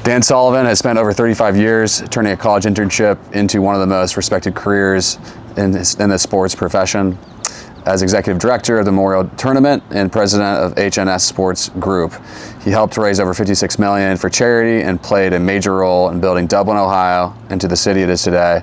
Dan Sullivan has spent over 35 years turning a college internship into one of the most respected careers in the sports profession. As executive director of the Memorial Tournament and president of HNS Sports Group, he helped raise over $56 million for charity and played a major role in building Dublin, Ohio into the city it is today.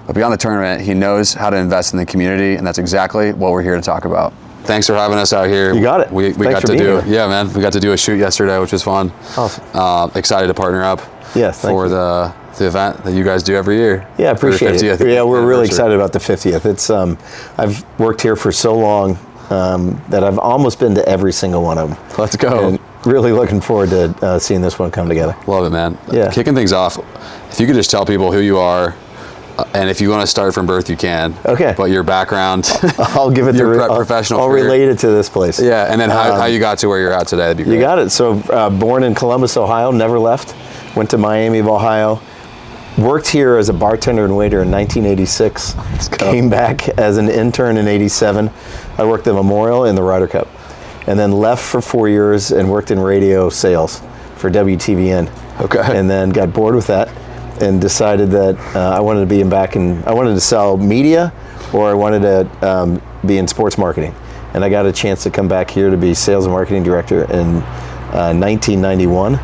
But beyond the tournament, he knows how to invest in the community, and that's exactly what we're here to talk about. Thanks for having us out here. You got it. We got to do, yeah, man. We got to do a shoot yesterday, which was fun. Awesome. Excited to partner up. Yes, for the event that you guys do every year. Yeah, appreciate it. Yeah, we're really excited about the 50th. It's I've worked here for so long that I've almost been to every single one of them. Let's go. And really looking forward to seeing this one come together. Love it, man. Yeah. Kicking things off, if you could just tell people who you are, and if you want to start from birth, you can. Okay. But your background, I'll give it your professional I'll career. relate it to this place. Yeah, and then how you got to where you're at today. That'd be great. You got it. So born in Columbus, Ohio, never left. Went to Miami of Ohio. Worked here as a bartender and waiter in 1986. Came back as an intern in 87. I worked at Memorial in the Ryder Cup. And then left for 4 years and worked in radio sales for WTVN. Okay. And then got bored with that and decided that I wanted to be I wanted to sell media, or I wanted to be in sports marketing. And I got a chance to come back here to be sales and marketing director in 1991.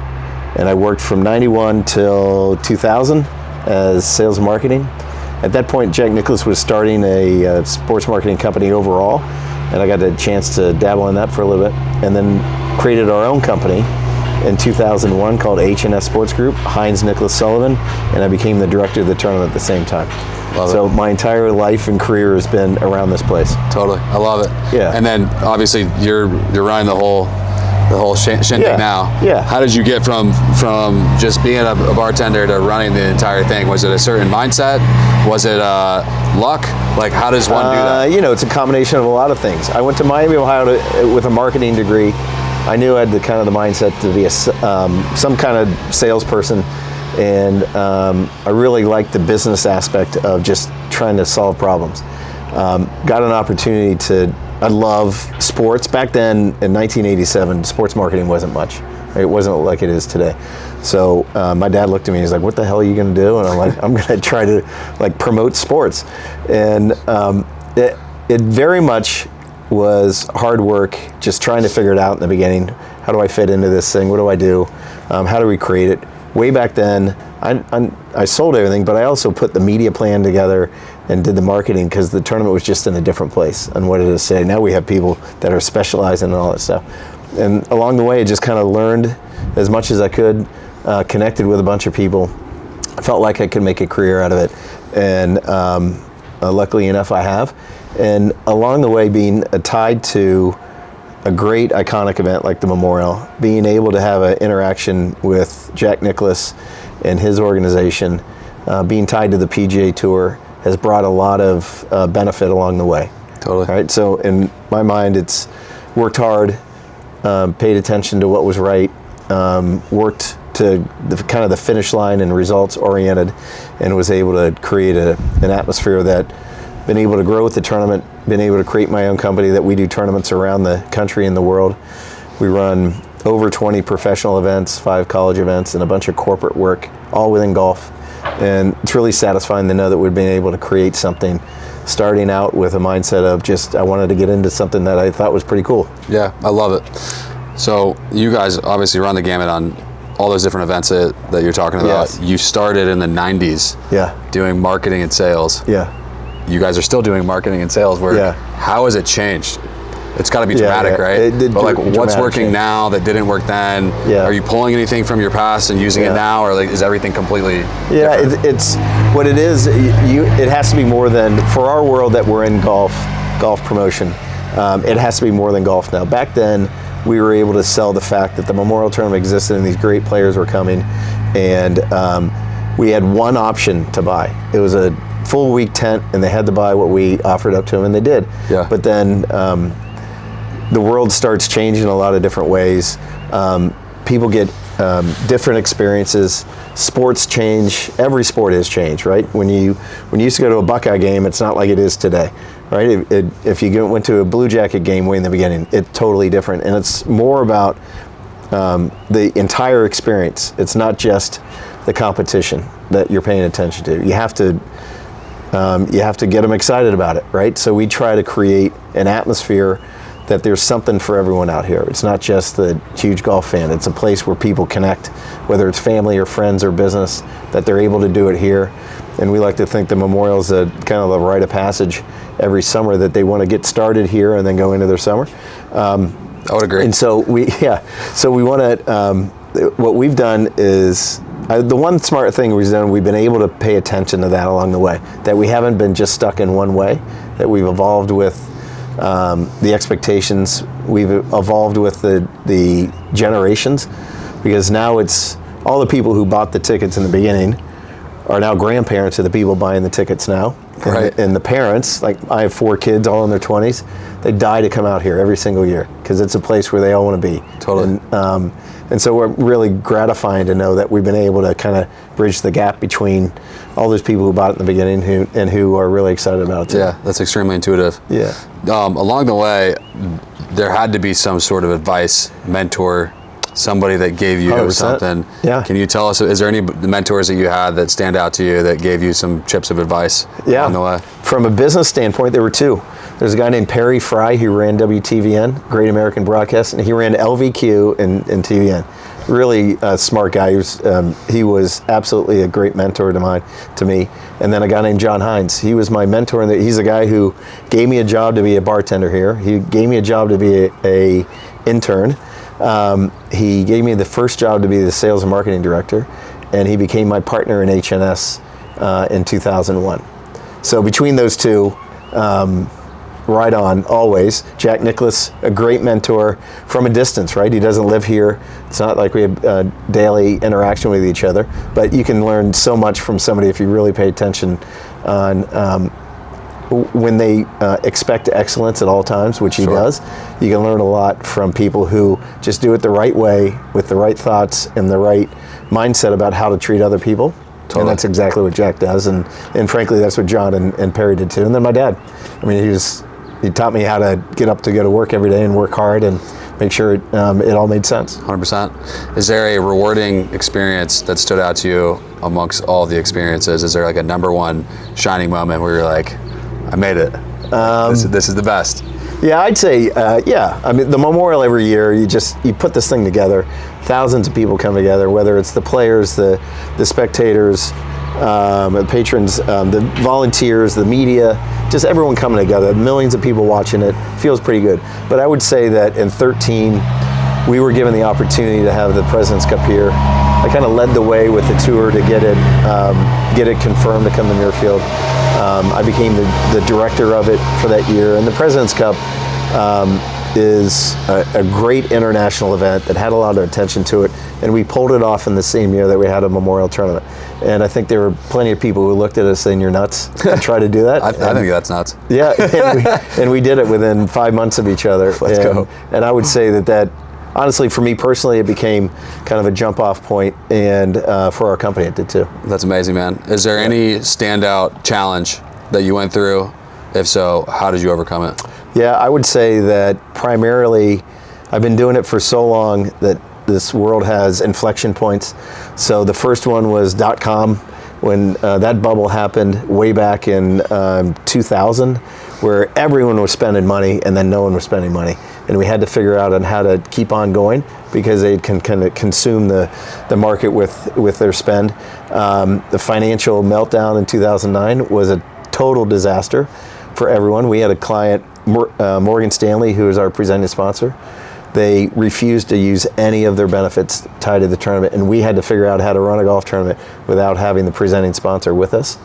And I worked from 91 till 2000 as sales and marketing. At that point, Jack Nicklaus was starting a sports marketing company overall, and I got a chance to dabble in that for a little bit, and then created our own company in 2001 called HNS Sports Group, Heinz Nicholas Sullivan, and I became the director of the tournament at the same time. So my entire life and career has been around this place. Totally, I love it. Yeah. And then obviously you're running the whole shindig now. Yeah. How did you get from just being a bartender to running the entire thing? Was it a certain mindset? Was it luck? Like, how does one do that? It's a combination of a lot of things. I went to Miami, Ohio with a marketing degree. I knew I had the mindset to be some kind of salesperson, and I really liked the business aspect of just trying to solve problems. Got an opportunity I love sports. Back then, in 1987, sports marketing wasn't much. It wasn't like it is today. So my dad looked at me and he's like, "What the hell are you going to do?" And I'm like, "I'm going to try to promote sports." And it very much was hard work, just trying to figure it out in the beginning. How do I fit into this thing? What do I do? How do we create it? Way back then, I sold everything, but I also put the media plan together and did the marketing, because the tournament was just in a different place than what it is today. Now we have people that are specializing in all that stuff. And along the way, I just kind of learned as much as I could, connected with a bunch of people. I felt like I could make a career out of it. And luckily enough, I have. And along the way, being tied to a great iconic event like the Memorial, being able to have an interaction with Jack Nicklaus and his organization, being tied to the PGA Tour, has brought a lot of benefit along the way. Totally. Right. So in my mind, it's worked hard, paid attention to what was right, worked to the finish line and results oriented, and was able to create an atmosphere that been able to grow with the tournament, been able to create my own company that we do tournaments around the country and the world. We run over 20 professional events, 5 college events, and a bunch of corporate work, all within golf. And it's really satisfying to know that we've been able to create something, starting out with a mindset of I wanted to get into something that I thought was pretty cool. Yeah, I love it. So you guys obviously run the gamut on all those different events that you're talking about. Yes. You started in the 90s doing marketing and sales. Yeah. You guys are still doing marketing and sales work. Yeah. How has it changed? It's got to be dramatic, right? But what's working now that didn't work then? Yeah. Are you pulling anything from your past and using it now, or is everything completely different? It's what it is. It has to be more than, for our world that we're in golf promotion. It has to be more than golf now. Back then, we were able to sell the fact that the Memorial Tournament existed and these great players were coming, and we had one option to buy. It was a full week tent, and they had to buy what we offered up to them, and they did. Yeah. But then the world starts changing in a lot of different ways. People get different experiences. Sports change. Every sport has changed, right? When you used to go to a Buckeye game, it's not like it is today, right? If you went to a Blue Jacket game way in the beginning, it's totally different, and it's more about the entire experience. It's not just the competition that you're paying attention to. You have to get them excited about it, right? So we try to create an atmosphere that there's something for everyone out here. It's not just the huge golf fan. It's a place where people connect, whether it's family or friends or business, that they're able to do it here. And we like to think the Memorial is a kind of a rite of passage every summer, that they want to get started here and then go into their summer. I would agree. And so we want to, what we've done is, the one smart thing we've done, we've been able to pay attention to that along the way, that we haven't been just stuck in one way, that we've evolved with the expectations, we've evolved with the generations, because now it's all the people who bought the tickets in the beginning are now grandparents of the people buying the tickets now. Right. And the parents, like I have 4 kids all in their 20s, they die to come out here every single year because it's a place where they all want to be. Totally. And so we're really gratifying to know that we've been able to kind of bridge the gap between all those people who bought it in the beginning who are really excited about it too. Yeah, that's extremely intuitive. Yeah. Along the way, there had to be some sort of advice, mentor, somebody that gave you 100%. something. Yeah. Can you tell us, is there any mentors that you had that stand out to you that gave you some chips of advice along the way? From a business standpoint, there were 2. There's a guy named Perry Fry who ran WTVN, Great American Broadcast, and he ran LVQ and TVN. Really smart guy. He was absolutely a great mentor to me. And then a guy named John Hines. He was my mentor, and he's a guy who gave me a job to be a bartender here. He gave me a job to be a intern. He gave me the first job to be the sales and marketing director, and he became my partner in HNS in 2001. So between those 2, right on, always. Jack Nicklaus, a great mentor from a distance, right? He doesn't live here. It's not like we have daily interaction with each other, but you can learn so much from somebody if you really pay attention on when they expect excellence at all times, which he does. You can learn a lot from people who just do it the right way, with the right thoughts and the right mindset about how to treat other people. Totally. And that's exactly what Jack does, and frankly, that's what John and Perry did too. And then my dad. I mean, he taught me how to get up to go to work every day and work hard and make sure it all made sense. 100%. Is there a rewarding experience that stood out to you amongst all the experiences? Is there like a number one shining moment where you're like, I made it. This is the best. Yeah, I'd say, yeah. I mean, the Memorial every year, you put this thing together. Thousands of people come together, whether it's the players, the spectators, the patrons, the volunteers, the media, just everyone coming together. Millions of people watching it. Feels pretty good. But I would say that in 2013, we were given the opportunity to have the President's Cup here. I kind of led the way with the tour to get it confirmed to come to Muirfield. I became the director of it for that year, and the President's Cup is a great international event that had a lot of attention to it, and we pulled it off in the same year that we had a Memorial Tournament. And I think there were plenty of people who looked at us saying, "You're nuts to try to do that." I think that's nuts. Yeah, and we did it within 5 months of each other. Let's go. And I would say that honestly, for me personally, it became kind of a jump-off point, and for our company, it did too. That's amazing, man. Is there any standout challenge that you went through? If so, how did you overcome it? Yeah, I would say that primarily, I've been doing it for so long that this world has inflection points. So the first one was .com, when that bubble happened way back in 2000, where everyone was spending money and then no one was spending money. And we had to figure out on how to keep on going, because they can kind of consume the market with their spend. The financial meltdown in 2009 was a total disaster for everyone. We had a client, Morgan Stanley, who is our presenting sponsor. They refused to use any of their benefits tied to the tournament, and we had to figure out how to run a golf tournament without having the presenting sponsor with us.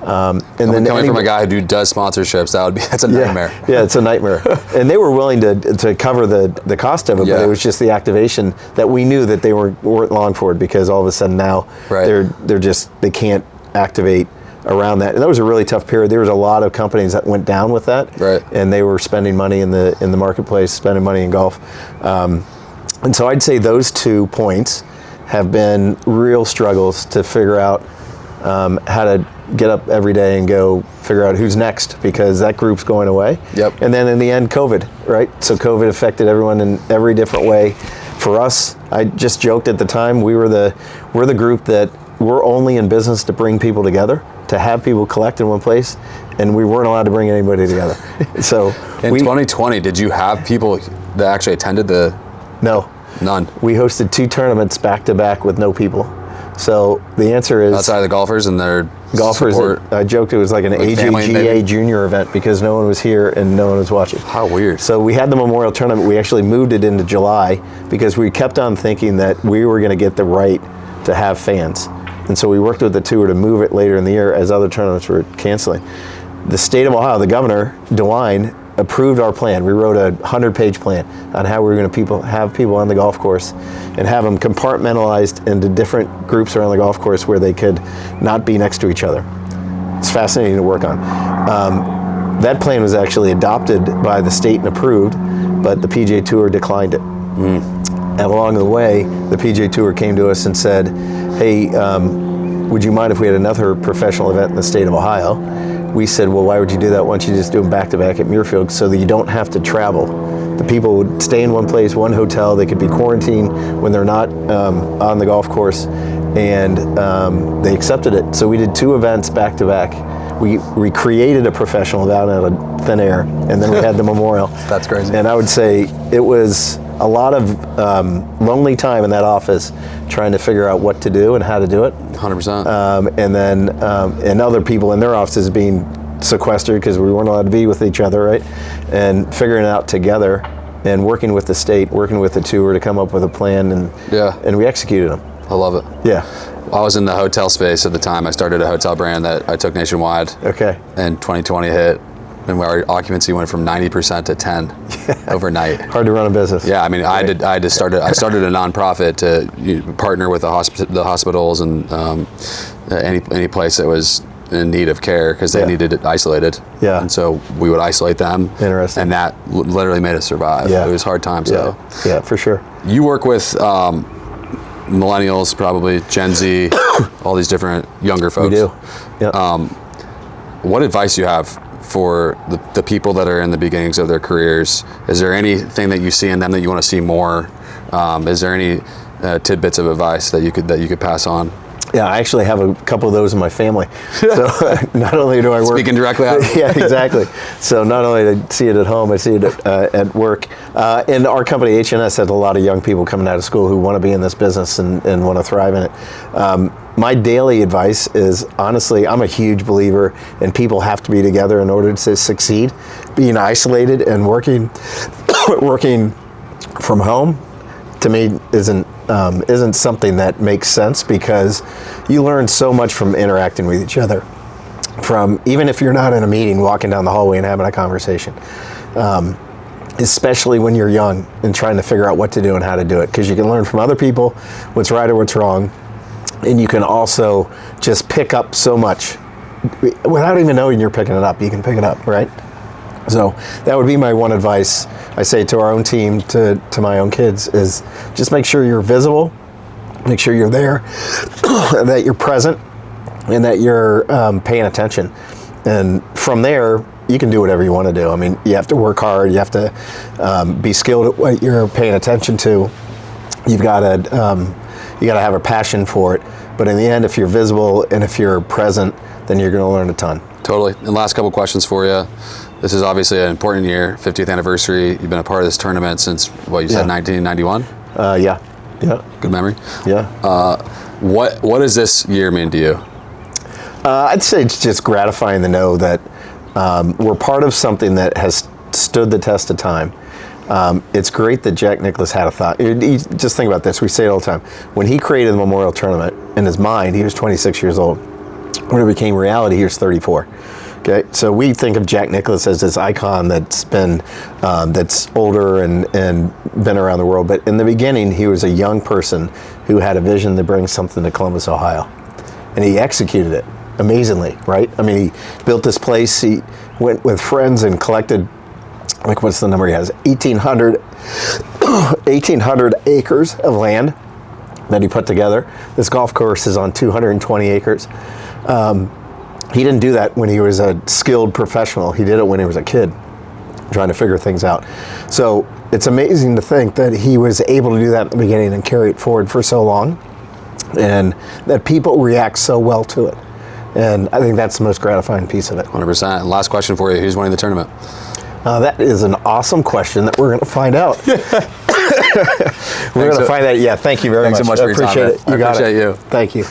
And then coming from a guy who does sponsorships, that's a nightmare. Yeah, it's a nightmare. And they were willing to cover the cost of it, but it was just the activation that we knew that they weren't long for it, because all of a sudden now they can't activate around that. And that was a really tough period. There was a lot of companies that went down with that, and they were spending money in the marketplace, spending money in golf. And so I'd say those 2 points have been real struggles to figure out how to get up every day and go figure out who's next, because that group's going away. Yep. And then in the end, COVID, right? So COVID affected everyone in every different way. For us, I just joked at the time, we're the group that we're only in business to bring people together, to have people collect in one place, and we weren't allowed to bring anybody together. So in 2020, did you have people that actually attended the? No. None. We hosted 2 tournaments back to back with no people. So the answer is outside of the golfers and their golfers. Support, I joked it was like an AGGA junior event because no one was here and no one was watching. How weird. So we had the Memorial Tournament. We actually moved it into July because we kept on thinking that we were going to get the right to have fans. And so we worked with the tour to move it later in the year as other tournaments were canceling. The state of Ohio, the governor, DeWine, approved our plan. We wrote a 100-page plan on how we were going to have people on the golf course and have them compartmentalized into different groups around the golf course where they could not be next to each other. It's fascinating to work on. That plan was actually adopted by the state and approved, but the PGA Tour declined it. And along the way, the PGA Tour came to us and said, hey, would you mind if we had another professional event in the state of Ohio? We said, well, why would you do that? Why don't you just do them back-to-back at Muirfield so that you don't have to travel? The people would stay in one place, one hotel. They could be quarantined when they're not on the golf course, and they accepted it. So we did 2 events back-to-back. We created a professional event out of thin air, and then we had the Memorial. That's crazy. And I would say it was a lot of lonely time in that office trying to figure out what to do and how to do it. 100%. And then and other people in their offices being sequestered because we weren't allowed to be with each other, right? And figuring it out together and working with the state, working with the tour to come up with a plan, and we executed them. I love it. Yeah. I was in the hotel space at the time. I started a hotel brand that I took nationwide. Okay. And 2020 hit, and our occupancy went from 90% to 10 overnight. Hard to run a business. Yeah, I mean, right. I started a nonprofit to partner with the hospitals and any place that was in need of care because they needed it isolated. Yeah. And so we would isolate them. Interesting. And that literally made us survive. Yeah. It was hard times though. Yeah, for sure. You work with millennials, probably Gen Z, all these different younger folks. We do. Yeah. What advice do you have for the people that are in the beginnings of their careers? Is there anything that you see in them that you want to see more? Is there any tidbits of advice that you could pass on? Yeah, I actually have a couple of those in my family. So not only do I work... Speaking directly out. Yeah, exactly. So not only do I see it at home, I see it at work. And our company, HNS, has a lot of young people coming out of school who want to be in this business and want to thrive in it. My daily advice is, honestly, I'm a huge believer in people have to be together in order to succeed. Being isolated and working from home, to me, isn't something that makes sense because you learn so much from interacting with each other. From even if you're not in a meeting, walking down the hallway and having a conversation. Especially when you're young and trying to figure out what to do and how to do it, because you can learn from other people what's right or what's wrong, and you can also just pick up so much without even knowing you're picking it up. You can pick it up, right? So that would be my one advice I say to our own team, to my own kids, is just make sure you're visible, make sure you're there, that you're present, and that you're paying attention. And from there, you can do whatever you want to do. I mean, you have to work hard, you have to be skilled at what you're paying attention to. You've got to have a passion for it. But in the end, if you're visible and if you're present, then you're going to learn a ton. Totally. And last couple questions for you. This is obviously an important year, 50th anniversary. You've been a part of this tournament since, what you said, 1991? Yeah. Good memory? Yeah. What does this year mean to you? I'd say it's just gratifying to know that we're part of something that has stood the test of time. It's great that Jack Nicklaus had a thought. Just think about this. We say it all the time. When he created the Memorial Tournament, in his mind, he was 26 years old. When it became reality, he was 34. Okay, so we think of Jack Nicklaus as this icon that's been that's older and been around the world. But in the beginning, he was a young person who had a vision to bring something to Columbus, Ohio, and he executed it amazingly. Right? I mean, he built this place. He went with friends and collected, like, what's the number he has? 1,800 acres of land that he put together. This golf course is on 220 acres. He didn't do that when he was a skilled professional. He did it when he was a kid. trying to figure things out. So it's amazing to think that he was able to do that at the beginning and carry it forward for so long, and that people react so well to it. And I think that's the most gratifying piece of it. 100%. And last question for you, who's winning the tournament? That is an awesome question that we're going to find out. We're going to find out. Yeah, thank you very much. Thanks so much for your time. Appreciate it. I appreciate you. Thank you.